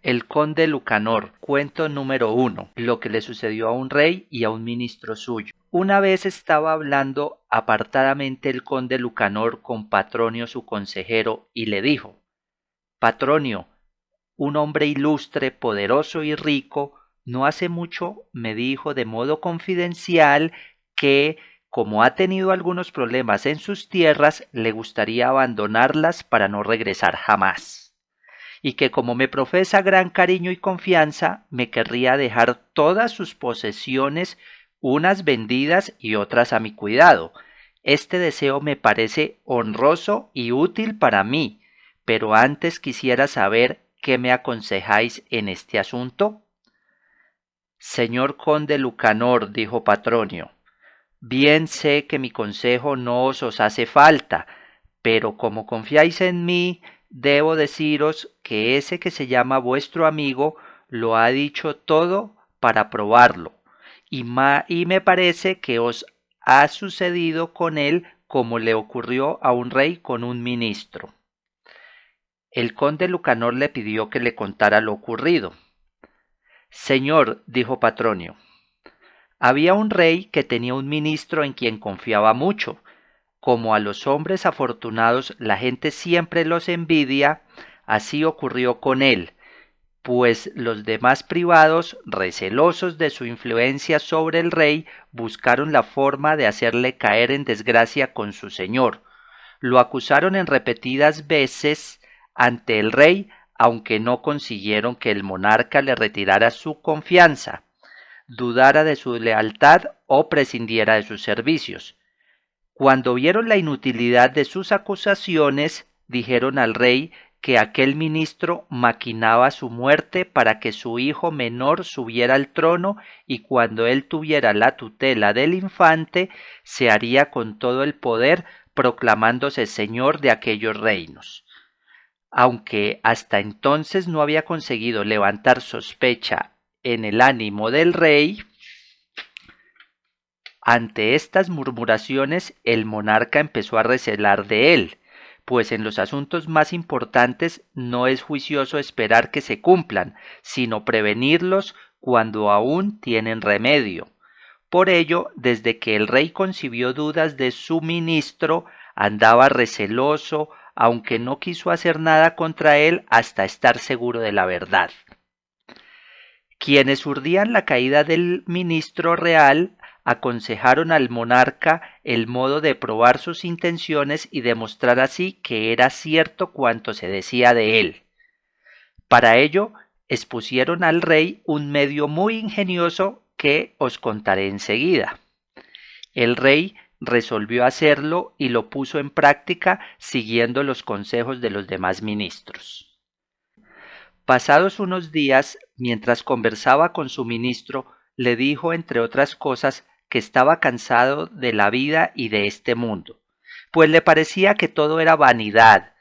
El conde Lucanor, cuento número 1. Lo que le sucedió a un rey y a un ministro suyo. Una vez estaba hablando apartadamente el conde Lucanor con Patronio su consejero y le dijo: Patronio, un hombre ilustre, poderoso y rico, no hace mucho me dijo de modo confidencial que, como ha tenido algunos problemas en sus tierras, le gustaría abandonarlas para no regresar jamás, y que como me profesa gran cariño y confianza, me querría dejar todas sus posesiones, unas vendidas y otras a mi cuidado. Este deseo me parece honroso y útil para mí, pero antes quisiera saber qué me aconsejáis en este asunto. Señor conde Lucanor, dijo Patronio, bien sé que mi consejo no os hace falta, pero como confiáis en mí, debo deciros que ese que se llama vuestro amigo lo ha dicho todo para probarlo, y me parece que os ha sucedido con él como le ocurrió a un rey con un ministro. El conde Lucanor le pidió que le contara lo ocurrido. Señor, dijo Patronio, había un rey que tenía un ministro en quien confiaba mucho. Como a los hombres afortunados la gente siempre los envidia, así ocurrió con él, pues los demás privados, recelosos de su influencia sobre el rey, buscaron la forma de hacerle caer en desgracia con su señor. Lo acusaron en repetidas veces ante el rey, aunque no consiguieron que el monarca le retirara su confianza, dudara de su lealtad o prescindiera de sus servicios. Cuando vieron la inutilidad de sus acusaciones, dijeron al rey que aquel ministro maquinaba su muerte para que su hijo menor subiera al trono y cuando él tuviera la tutela del infante, se haría con todo el poder proclamándose señor de aquellos reinos. Aunque hasta entonces no había conseguido levantar sospecha en el ánimo del rey, ante estas murmuraciones el monarca empezó a recelar de él, pues en los asuntos más importantes no es juicioso esperar que se cumplan, sino prevenirlos cuando aún tienen remedio. Por ello, desde que el rey concibió dudas de su ministro, andaba receloso, aunque no quiso hacer nada contra él hasta estar seguro de la verdad. Quienes urdían la caída del ministro real aconsejaron al monarca el modo de probar sus intenciones y demostrar así que era cierto cuanto se decía de él. Para ello expusieron al rey un medio muy ingenioso que os contaré enseguida. El rey resolvió hacerlo y lo puso en práctica siguiendo los consejos de los demás ministros. Pasados unos días, mientras conversaba con su ministro, le dijo, entre otras cosas, que estaba cansado de la vida y de este mundo, pues le parecía que todo era vanidad.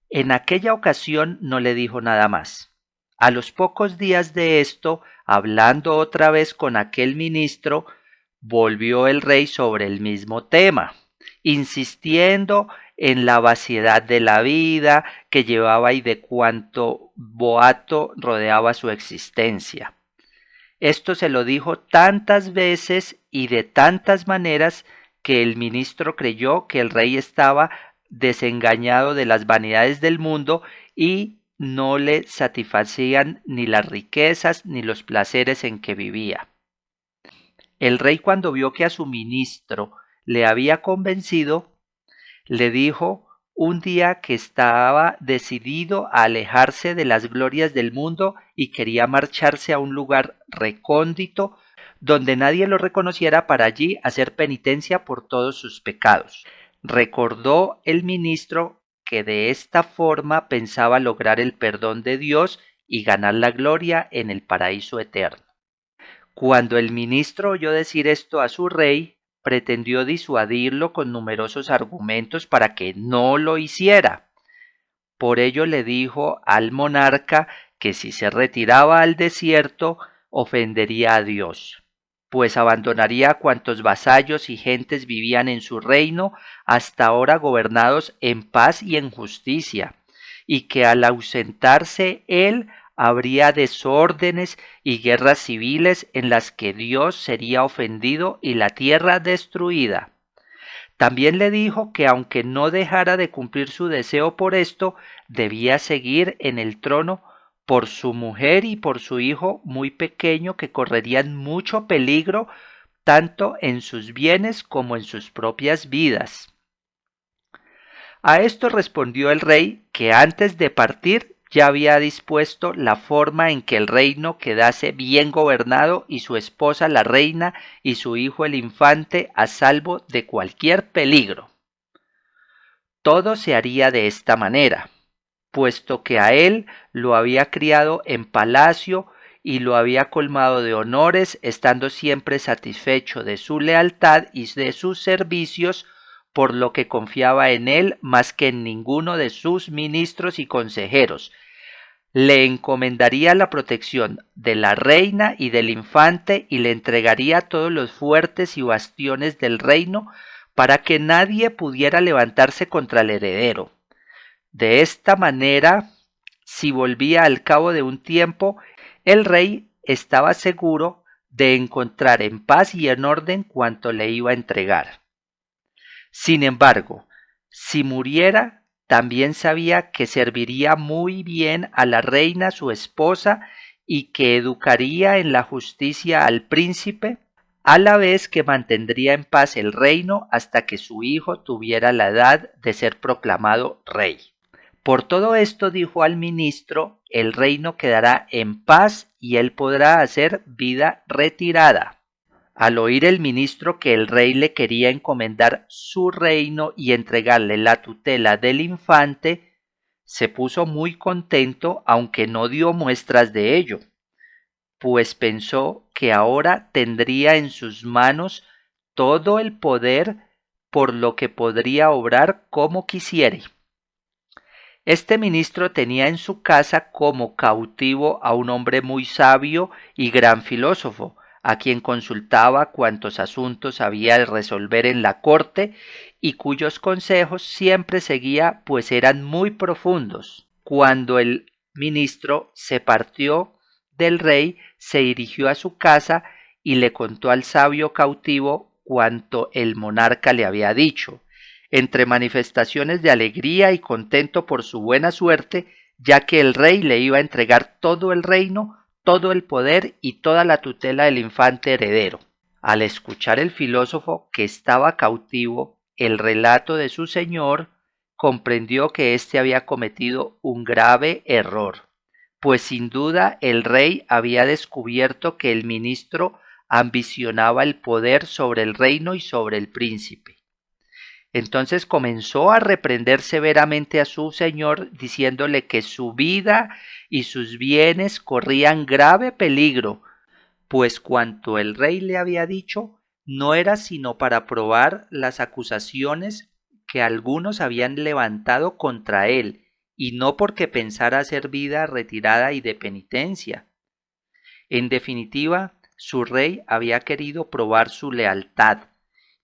En aquella ocasión no le dijo nada más. A los pocos días de esto, hablando otra vez con aquel ministro, volvió el rey sobre el mismo tema, insistiendo en la vaciedad de la vida que llevaba y de cuánto boato rodeaba su existencia. Esto se lo dijo tantas veces y de tantas maneras que el ministro creyó que el rey estaba desengañado de las vanidades del mundo y no le satisfacían ni las riquezas ni los placeres en que vivía. El rey, cuando vio que a su ministro le había convencido, le dijo un día que estaba decidido a alejarse de las glorias del mundo y quería marcharse a un lugar recóndito donde nadie lo reconociera para allí hacer penitencia por todos sus pecados. Recordó el ministro que de esta forma pensaba lograr el perdón de Dios y ganar la gloria en el paraíso eterno. Cuando el ministro oyó decir esto a su rey, pretendió disuadirlo con numerosos argumentos para que no lo hiciera. Por ello le dijo al monarca que si se retiraba al desierto ofendería a Dios, pues abandonaría a cuantos vasallos y gentes vivían en su reino, hasta ahora gobernados en paz y en justicia, y que al ausentarse él habría desórdenes y guerras civiles en las que Dios sería ofendido y la tierra destruida. También le dijo que aunque no dejara de cumplir su deseo por esto, debía seguir en el trono por su mujer y por su hijo muy pequeño que correrían mucho peligro tanto en sus bienes como en sus propias vidas. A esto respondió el rey que antes de partir ya había dispuesto la forma en que el reino quedase bien gobernado y su esposa la reina y su hijo el infante a salvo de cualquier peligro. Todo se haría de esta manera, puesto que a él lo había criado en palacio y lo había colmado de honores, estando siempre satisfecho de su lealtad y de sus servicios, por lo que confiaba en él más que en ninguno de sus ministros y consejeros. Le encomendaría la protección de la reina y del infante y le entregaría todos los fuertes y bastiones del reino para que nadie pudiera levantarse contra el heredero. De esta manera, si volvía al cabo de un tiempo, el rey estaba seguro de encontrar en paz y en orden cuanto le iba a entregar. Sin embargo, si muriera, también sabía que serviría muy bien a la reina su esposa y que educaría en la justicia al príncipe, a la vez que mantendría en paz el reino hasta que su hijo tuviera la edad de ser proclamado rey. Por todo esto dijo al ministro, el reino quedará en paz y él podrá hacer vida retirada. Al oír el ministro que el rey le quería encomendar su reino y entregarle la tutela del infante, se puso muy contento, aunque no dio muestras de ello, pues pensó que ahora tendría en sus manos todo el poder, por lo que podría obrar como quisiere. Este ministro tenía en su casa como cautivo a un hombre muy sabio y gran filósofo, a quien consultaba cuantos asuntos había de resolver en la corte y cuyos consejos siempre seguía, pues eran muy profundos. Cuando el ministro se partió del rey, se dirigió a su casa y le contó al sabio cautivo cuanto el monarca le había dicho, entre manifestaciones de alegría y contento por su buena suerte, ya que el rey le iba a entregar todo el reino, todo el poder y toda la tutela del infante heredero. Al escuchar el filósofo que estaba cautivo el relato de su señor, comprendió que éste había cometido un grave error, pues sin duda el rey había descubierto que el ministro ambicionaba el poder sobre el reino y sobre el príncipe. Entonces comenzó a reprender severamente a su señor, diciéndole que su vida y sus bienes corrían grave peligro, pues cuanto el rey le había dicho no era sino para probar las acusaciones que algunos habían levantado contra él, y no porque pensara hacer vida retirada y de penitencia. En definitiva, su rey había querido probar su lealtad,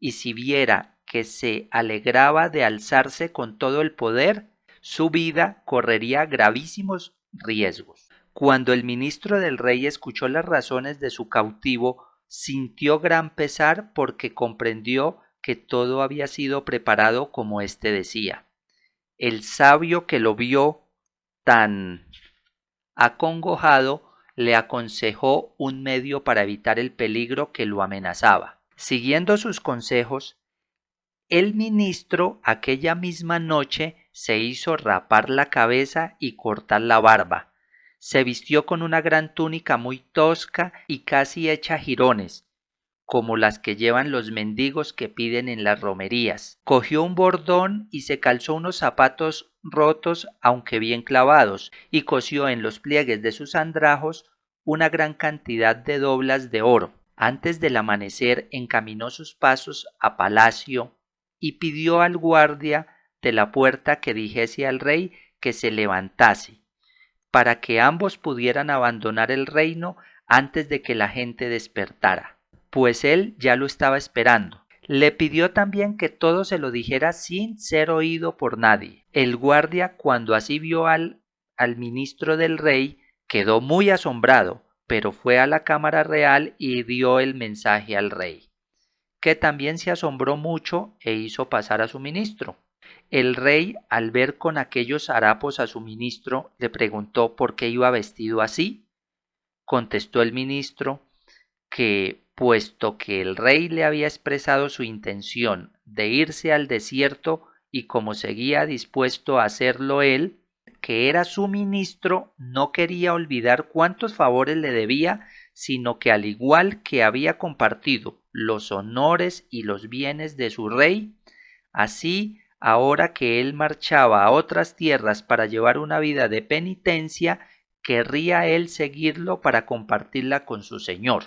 y si viera que se alegraba de alzarse con todo el poder, su vida correría gravísimos riesgos. Cuando el ministro del rey escuchó las razones de su cautivo, sintió gran pesar porque comprendió que todo había sido preparado como éste decía. El sabio que lo vio tan acongojado le aconsejó un medio para evitar el peligro que lo amenazaba. Siguiendo sus consejos, el ministro aquella misma noche se hizo rapar la cabeza y cortar la barba. Se vistió con una gran túnica muy tosca y casi hecha jirones, como las que llevan los mendigos que piden en las romerías. Cogió un bordón y se calzó unos zapatos rotos aunque bien clavados, y cosió en los pliegues de sus andrajos una gran cantidad de doblas de oro. Antes del amanecer encaminó sus pasos a palacio y pidió al guardia de la puerta que dijese al rey que se levantase, para que ambos pudieran abandonar el reino antes de que la gente despertara, pues él ya lo estaba esperando. Le pidió también que todo se lo dijera sin ser oído por nadie. El guardia, cuando así vio al ministro del rey, Quedó muy asombrado, pero fue a la cámara real y dio el mensaje al rey, que también se asombró mucho e hizo pasar a su ministro. El rey, al ver con aquellos harapos a su ministro, le preguntó por qué iba vestido así. Contestó el ministro que, puesto que el rey le había expresado su intención de irse al desierto y como seguía dispuesto a hacerlo él, que era su ministro, no quería olvidar cuántos favores le debía, sino que al igual que había compartido los honores y los bienes de su rey, así ahora que él marchaba a otras tierras para llevar una vida de penitencia, querría él seguirlo para compartirla con su señor.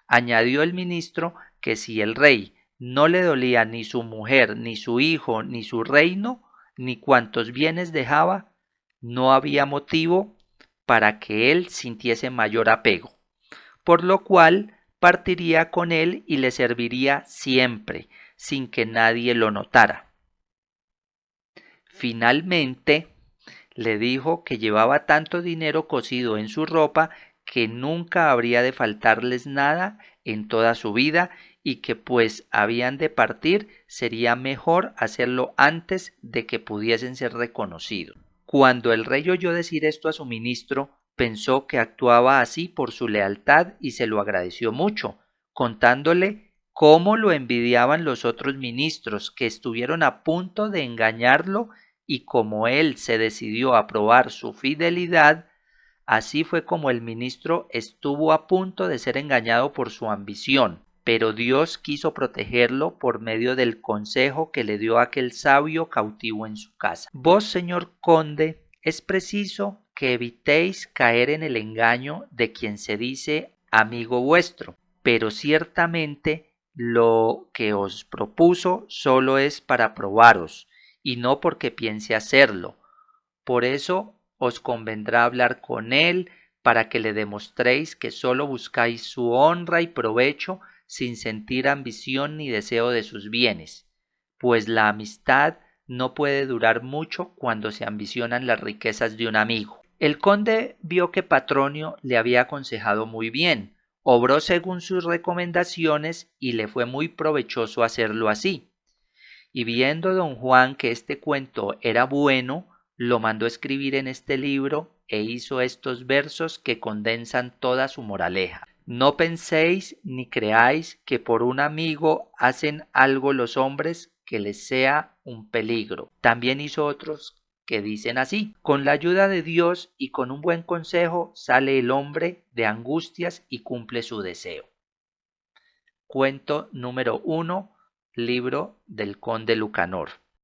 Añadió el ministro que si el rey no le dolía ni su mujer, ni su hijo, ni su reino, ni cuantos bienes dejaba, no había motivo para que él sintiese mayor apego, por lo cual partiría con él y le serviría siempre, sin que nadie lo notara. Finalmente, le dijo que llevaba tanto dinero cosido en su ropa que nunca habría de faltarles nada en toda su vida y que pues habían de partir sería mejor hacerlo antes de que pudiesen ser reconocidos. Cuando el rey oyó decir esto a su ministro, pensó que actuaba así por su lealtad y se lo agradeció mucho, contándole cómo lo envidiaban los otros ministros que estuvieron a punto de engañarlo y como él se decidió a probar su fidelidad, así fue como el ministro estuvo a punto de ser engañado por su ambición, pero Dios quiso protegerlo por medio del consejo que le dio aquel sabio cautivo en su casa. Vos, señor conde, es preciso que evitéis caer en el engaño de quien se dice amigo vuestro, pero ciertamente lo que os propuso solo es para probaros, y no porque piense hacerlo. Por eso os convendrá hablar con él para que le demostréis que sólo buscáis su honra y provecho sin sentir ambición ni deseo de sus bienes, pues la amistad no puede durar mucho cuando se ambicionan las riquezas de un amigo. El conde vio que Patronio le había aconsejado muy bien, obró según sus recomendaciones y le fue muy provechoso hacerlo así. Y viendo don Juan que este cuento era bueno, lo mandó escribir en este libro e hizo estos versos que condensan toda su moraleja. No penséis ni creáis que por un amigo hacen algo los hombres que les sea un peligro. También hizo otros que dicen así: con la ayuda de Dios y con un buen consejo sale el hombre de angustias y cumple su deseo. Cuento número 1, libro del conde Lucanor.